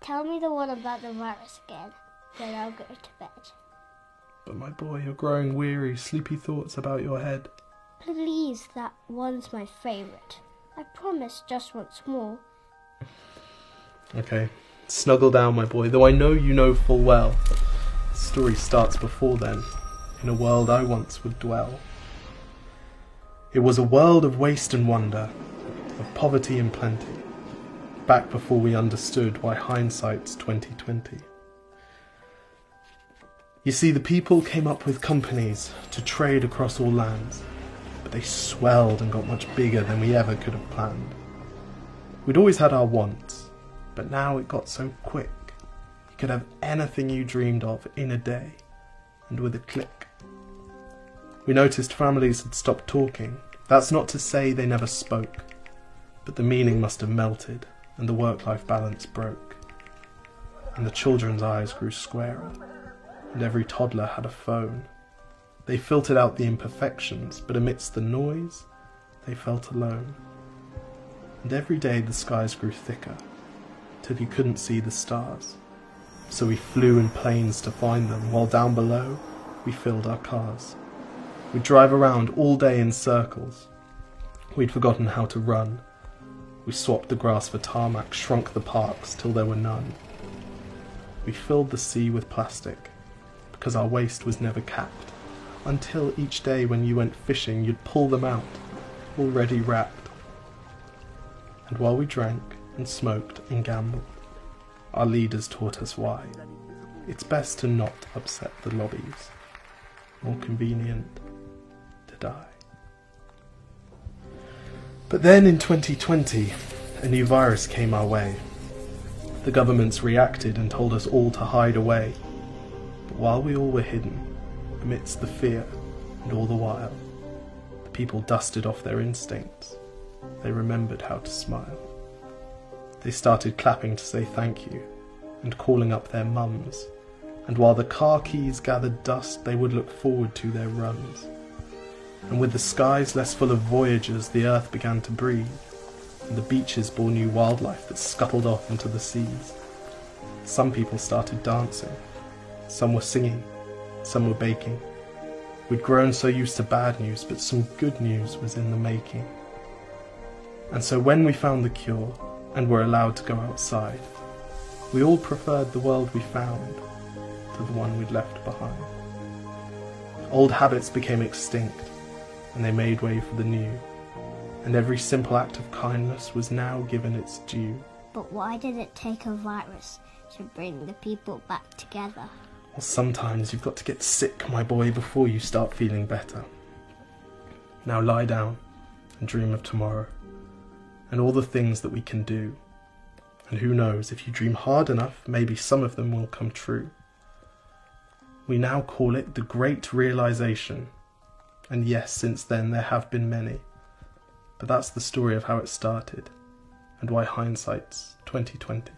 Tell me the one about the virus again, then I'll go to bed. But my boy, you're growing weary, sleepy thoughts about your head. Please, that one's my favourite. I promise just once more. Okay, snuggle down, my boy, though I know you know full well. The story starts before then, in a world I once would dwell. It was a world of waste and wonder, of poverty and plenty, back before we understood why hindsight's 2020. You see, the people came up with companies to trade across all lands, but they swelled and got much bigger than we ever could have planned. We'd always had our wants, but now it got so quick. You could have anything you dreamed of in a day, and with a click. We noticed families had stopped talking. That's not to say they never spoke, but the meaning must have melted, and the work-life balance broke. And the children's eyes grew squarer, and every toddler had a phone. They filtered out the imperfections, but amidst the noise, they felt alone. And every day the skies grew thicker, till you couldn't see the stars. So we flew in planes to find them, while down below we filled our cars. We'd drive around all day in circles. We'd forgotten how to run. We swapped the grass for tarmac, shrunk the parks till there were none. We filled the sea with plastic, because our waste was never capped, until each day when you went fishing you'd pull them out, already wrapped. And while we drank and smoked and gambled, our leaders taught us why. It's best to not upset the lobbies, more convenient to die. But then in 2020, a new virus came our way. The governments reacted and told us all to hide away. But while we all were hidden, amidst the fear and all the while, the people dusted off their instincts. They remembered how to smile. They started clapping to say thank you and calling up their mums. And while the car keys gathered dust, they would look forward to their runs. And with the skies less full of voyagers, the earth began to breathe, and the beaches bore new wildlife that scuttled off into the seas. Some people started dancing, some were singing, some were baking. We'd grown so used to bad news, but some good news was in the making. And so when we found the cure, and were allowed to go outside, we all preferred the world we found to the one we'd left behind. Old habits became extinct, and they made way for the new, and every simple act of kindness was now given its due. But why did it take a virus to bring the people back together? Well, sometimes you've got to get sick, my boy, before you start feeling better. Now lie down and dream of tomorrow, and all the things that we can do. And who knows, if you dream hard enough, maybe some of them will come true. We now call it the Great Realization. And yes, since then there have been many. But that's the story of how it started, and why hindsight's 2020.